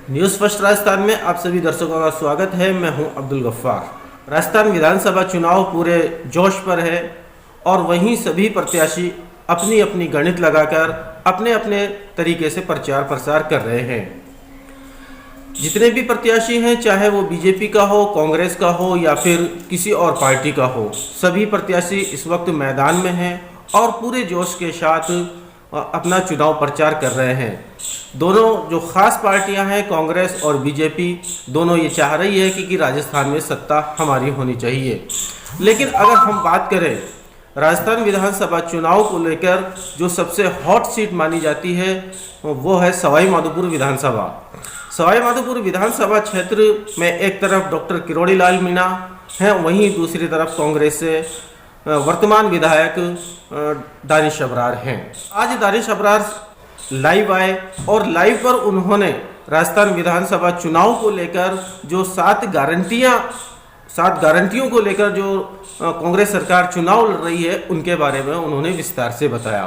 News first Rajasthan में आप सभी दर्शकों का स्वागत है। मैं हूं अब्दुल गफ्फार। राजस्थान विधानसभा चुनाव पूरे जोश पर है और वहीं सभी प्रत्याशी अपनी अपनी गणित लगाकर अपने अपने तरीके से प्रचार प्रसार कर रहे हैं। जितने भी प्रत्याशी हैं, चाहे वो बीजेपी का हो, कांग्रेस का हो या फिर किसी और पार्टी का हो, सभी प्रत्याशी इस वक्त मैदान में हैं और पूरे जोश के साथ अपना चुनाव प्रचार कर रहे हैं। दोनों जो खास पार्टियां हैं, कांग्रेस और बीजेपी, दोनों ये चाह रही है कि राजस्थान में सत्ता हमारी होनी चाहिए। लेकिन अगर हम बात करें राजस्थान विधानसभा चुनाव को लेकर, जो सबसे हॉट सीट मानी जाती है वो है सवाई माधोपुर विधानसभा। सवाई माधोपुर विधानसभा क्षेत्र में एक तरफ डॉक्टर किरोड़ी लाल मीणा हैं, वहीं दूसरी तरफ कांग्रेस से वर्तमान विधायक दानिश अबरार हैं। आज दानिश अबरार लाइव आए और लाइव पर उन्होंने राजस्थान विधानसभा चुनाव को लेकर जो 7 गारंटियों को लेकर जो कांग्रेस सरकार चुनाव लड़ रही है उनके बारे में उन्होंने विस्तार से बताया।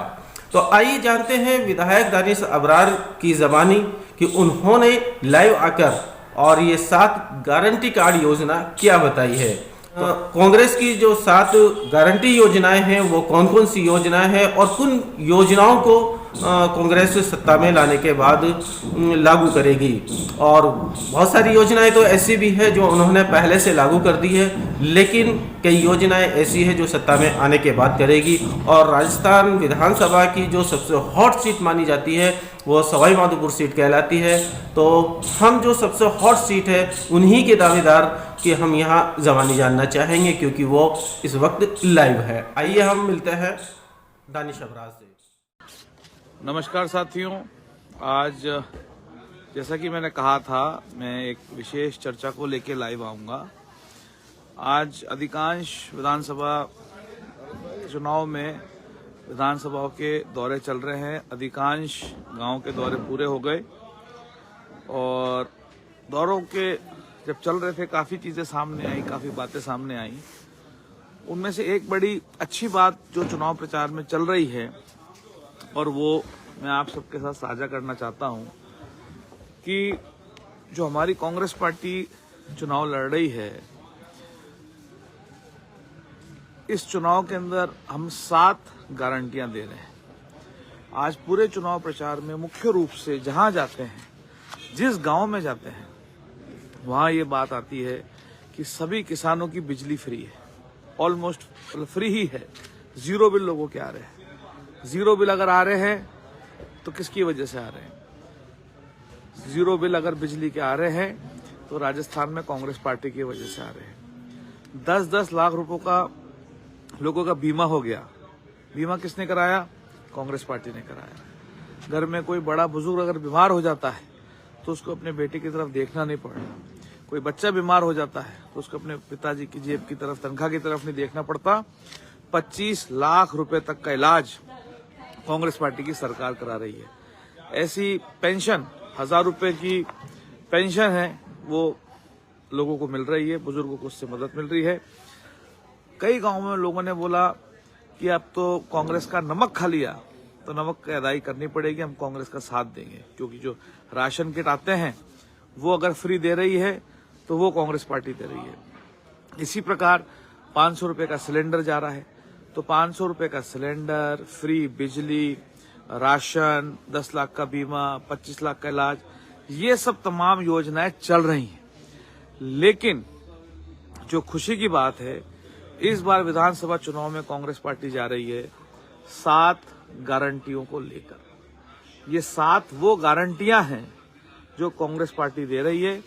तो आइए जानते हैं विधायक दानिश अबरार की ज़बानी कि उन्होंने लाइव आकर और ये 7 गारंटी कार्ड योजना क्या बताई है। तो कांग्रेस की जो 7 गारंटी योजनाएं हैं वो कौन कौन सी योजनाएं हैं और किन योजनाओं को कांग्रेस सत्ता में लाने के बाद लागू करेगी। और बहुत सारी योजनाएं तो ऐसी भी है जो उन्होंने पहले से लागू कर दी है, लेकिन कई योजनाएं ऐसी है जो सत्ता में आने के बाद करेगी। और राजस्थान विधानसभा की जो सबसे हॉट सीट मानी जाती है वो सवाई माधोपुर सीट कहलाती है। तो हम जो सबसे हॉट सीट है उन्हीं के दावेदार कि हम यहाँ ज़बानी जानना चाहेंगे, क्योंकि वो इस वक्त लाइव है। आइए हम मिलते हैं दानिश अबरार से। नमस्कार साथियों, आज जैसा कि मैंने कहा था, मैं एक विशेष चर्चा को लेकर लाइव आऊँगा। आज अधिकांश विधानसभा चुनाव में विधानसभाओं के दौरे चल रहे हैं। अधिकांश गांव के दौरे पूरे हो गए और दौरों के जब चल रहे थे काफ़ी चीज़ें सामने आई, काफ़ी बातें सामने आई। उनमें से एक बड़ी अच्छी बात जो चुनाव प्रचार में चल रही है और वो मैं आप सबके साथ साझा करना चाहता हूं कि जो हमारी कांग्रेस पार्टी चुनाव लड़ रही है, इस चुनाव के अंदर हम 7 गारंटियां दे रहे हैं। आज पूरे चुनाव प्रचार में मुख्य रूप से जहां जाते हैं, जिस गांव में जाते हैं, वहां ये बात आती है कि सभी किसानों की बिजली फ्री है, ऑलमोस्ट फ्री ही है। 0 बिल लोगों के आ रहे हैं। 0 बिल अगर आ रहे हैं तो किसकी वजह से आ रहे हैं? 0 बिल अगर बिजली के आ रहे हैं तो राजस्थान में कांग्रेस पार्टी की वजह से आ रहे हैं। 10-10 लाख रुपयों का लोगों का बीमा हो गया। बीमा किसने कराया? कांग्रेस पार्टी ने कराया। घर में कोई बड़ा बुजुर्ग अगर बीमार हो जाता है तो उसको अपने बेटे की तरफ देखना नहीं पड़ रहा। कोई बच्चा बीमार हो जाता है तो उसको अपने पिताजी की जेब की तरफ, तनख्वाह की तरफ नहीं देखना पड़ता। 25 लाख रुपए तक का इलाज कांग्रेस पार्टी की सरकार करा रही है। ऐसी पेंशन 1000 रुपए की पेंशन है वो लोगों को मिल रही है, बुजुर्गों को उससे मदद मिल रही है। कई गांवों में लोगों ने बोला कि अब तो कांग्रेस का नमक खा लिया तो नमक की अदाई करनी पड़ेगी, हम कांग्रेस का साथ देंगे, क्योंकि जो राशन किट आते हैं वो अगर फ्री दे रही है तो वो कांग्रेस पार्टी दे रही है। इसी प्रकार 500 रुपए का सिलेंडर जा रहा है, तो 500 रुपए का सिलेंडर, फ्री बिजली, राशन, 10 लाख का बीमा, 25 लाख का इलाज, ये सब तमाम योजनाएं चल रही हैं। लेकिन जो खुशी की बात है, इस बार विधानसभा चुनाव में कांग्रेस पार्टी जा रही है 7 गारंटियों को लेकर। ये 7 वो गारंटियां हैं जो कांग्रेस पार्टी दे रही है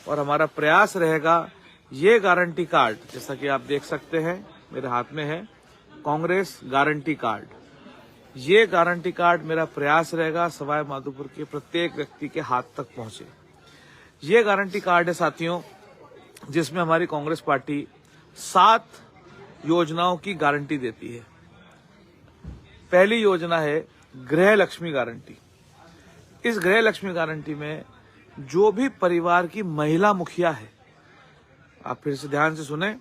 और हमारा प्रयास रहेगा ये गारंटी कार्ड, जैसा कि आप देख सकते हैं मेरे हाथ में है कांग्रेस गारंटी कार्ड। ये गारंटी कार्ड मेरा प्रयास रहेगा सवाई माधोपुर के प्रत्येक व्यक्ति के हाथ तक पहुंचे। ये गारंटी कार्ड है साथियों, जिसमें हमारी कांग्रेस पार्टी 7 योजनाओं की गारंटी देती है। पहली योजना है गृह लक्ष्मी गारंटी। इस गृह लक्ष्मी गारंटी में जो भी परिवार की महिला मुखिया है, आप फिर से ध्यान से सुने,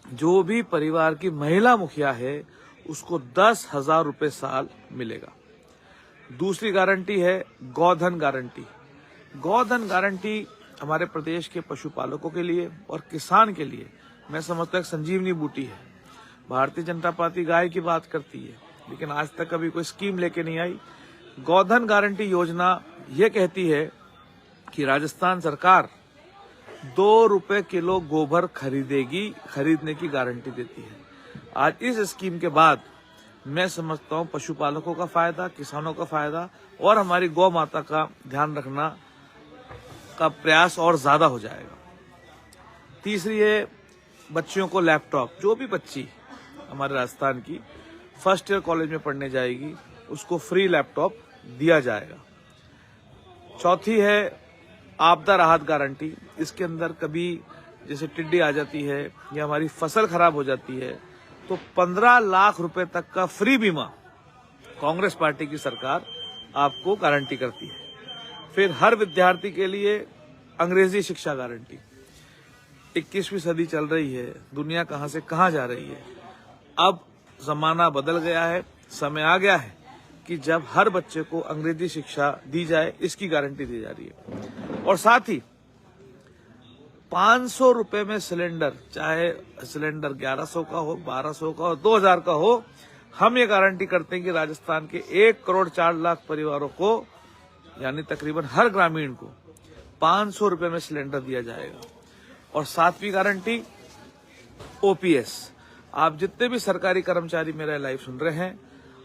जो भी परिवार की महिला मुखिया है उसको 10,000 रुपए साल मिलेगा। दूसरी गारंटी है गोधन गारंटी। गोधन गारंटी हमारे प्रदेश के पशुपालकों के लिए और किसान के लिए मैं समझता हूँ संजीवनी बूटी है। भारतीय जनता पार्टी गाय की बात करती है, लेकिन आज तक कभी कोई स्कीम लेके नहीं आई। गोधन गारंटी योजना ये कहती है कि राजस्थान सरकार 2 रुपए किलो गोबर खरीदने की गारंटी देती है। आज इस स्कीम के बाद मैं समझता हूँ पशुपालकों का फायदा, किसानों का फायदा और हमारी गौ माता का ध्यान रखना का प्रयास और ज्यादा हो जाएगा। तीसरी है बच्चियों को लैपटॉप। जो भी बच्ची हमारे राजस्थान की फर्स्ट ईयर कॉलेज में पढ़ने जाएगी उसको फ्री लैपटॉप दिया जाएगा। चौथी है आपदा राहत गारंटी। इसके अंदर कभी जैसे टिड्डी आ जाती है या हमारी फसल खराब हो जाती है तो 15 लाख रुपए तक का फ्री बीमा कांग्रेस पार्टी की सरकार आपको गारंटी करती है। फिर हर विद्यार्थी के लिए अंग्रेजी शिक्षा गारंटी। 21वीं सदी चल रही है, दुनिया कहां से कहां जा रही है। अब जमाना बदल गया है, समय आ गया है कि जब हर बच्चे को अंग्रेजी शिक्षा दी जाए, इसकी गारंटी दी जा रही है। और साथ ही 500 रुपए में सिलेंडर, चाहे सिलेंडर 1100 का हो, 1200 का हो, 2000 का हो, हम ये गारंटी करते हैं कि राजस्थान के 1 करोड़ 4 लाख परिवारों को यानी तकरीबन हर ग्रामीण को 500 रुपए में सिलेंडर दिया जाएगा। और 7वीं गारंटी ओपीएस। आप जितने भी सरकारी कर्मचारी मेरा लाइव सुन रहे हैं,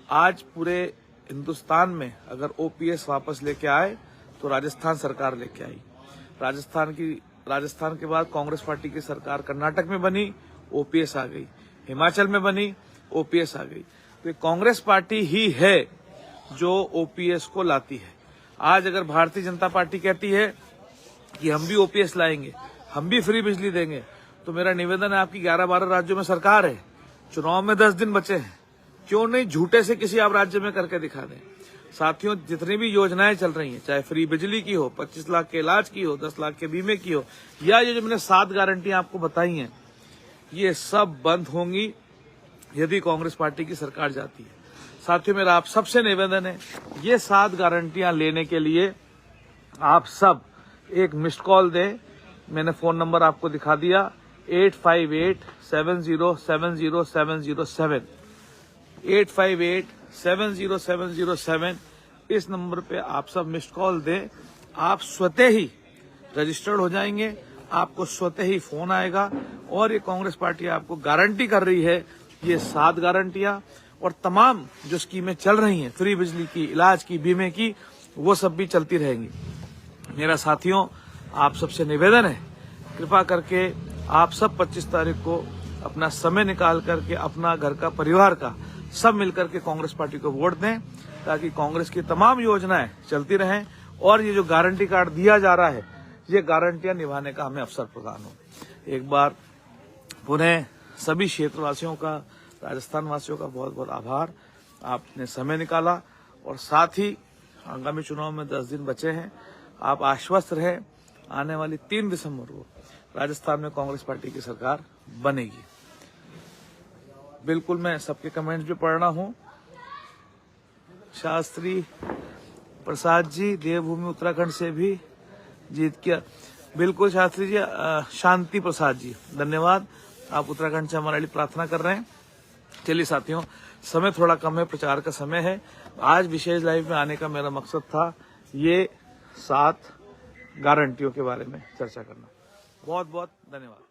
आज पूरे हिंदुस्तान में अगर ओपीएस वापस लेके आए तो राजस्थान सरकार लेके आई। राजस्थान के बाद कांग्रेस पार्टी की सरकार कर्नाटक में बनी, ओपीएस आ गई। हिमाचल में बनी, ओपीएस आ गई। तो कांग्रेस पार्टी ही है जो ओपीएस को लाती है। आज अगर भारतीय जनता पार्टी कहती है कि हम भी ओपीएस लाएंगे, हम भी फ्री बिजली देंगे, तो मेरा निवेदन है, आपकी 11-12 राज्यों में सरकार है, चुनाव में 10 दिन बचे हैं, क्यों नहीं झूठे से किसी आप राज्य में करके दिखा दें। साथियों, जितनी भी योजनाएं चल रही हैं, चाहे फ्री बिजली की हो, 25 लाख के इलाज की हो, 10 लाख के बीमे की हो, या ये जो मैंने 7 गारंटियां आपको बताई हैं, ये सब बंद होंगी यदि कांग्रेस पार्टी की सरकार जाती है। साथियों, मेरा आप सबसे निवेदन है, ये 7 गारंटियां लेने के लिए आप सब एक मिस्ड कॉल दें। मैंने फोन नंबर आपको दिखा दिया, 858-7070-707, 858-7070-7। इस नंबर पे आप सब मिस्ड कॉल दें। आप स्वतः ही रजिस्टर्ड हो जाएंगे, आपको स्वतः ही फोन आएगा और ये कांग्रेस पार्टी आपको गारंटी कर रही है, ये 7 गारंटियां और तमाम जो स्कीमें चल रही हैं, फ्री बिजली की, इलाज की, बीमे की, वो सब भी चलती रहेंगी। मेरा साथियों, आप सबसे निवेदन है, कृपा करके आप सब 25 तारीख को अपना समय निकाल करके अपना, घर का, परिवार का सब मिलकर के कांग्रेस पार्टी को वोट दें, ताकि कांग्रेस की तमाम योजनाएं चलती रहें और ये जो गारंटी कार्ड दिया जा रहा है, ये गारंटियां निभाने का हमें अवसर प्रदान हो। एक बार पुनः सभी क्षेत्रवासियों का, राजस्थान वासियों का बहुत बहुत आभार। आपने समय निकाला और साथ ही आगामी चुनाव में 10 दिन बचे हैं। आप आश्वस्त रहें, आने वाली 3 दिसंबर को राजस्थान में कांग्रेस पार्टी की सरकार बनेगी। बिल्कुल, मैं सबके कमेंट्स भी पढ़ रहा हूं। शास्त्री प्रसाद जी, देवभूमि उत्तराखंड से भी जीत किया। बिल्कुल शास्त्री जी, शांति प्रसाद जी, धन्यवाद, आप उत्तराखंड से हमारे लिए प्रार्थना कर रहे हैं। चलिए साथियों, समय थोड़ा कम है, प्रचार का समय है। आज विशेष लाइव में आने का मेरा मकसद था ये 7 गारंटियों के बारे में चर्चा करना। बहुत बहुत धन्यवाद।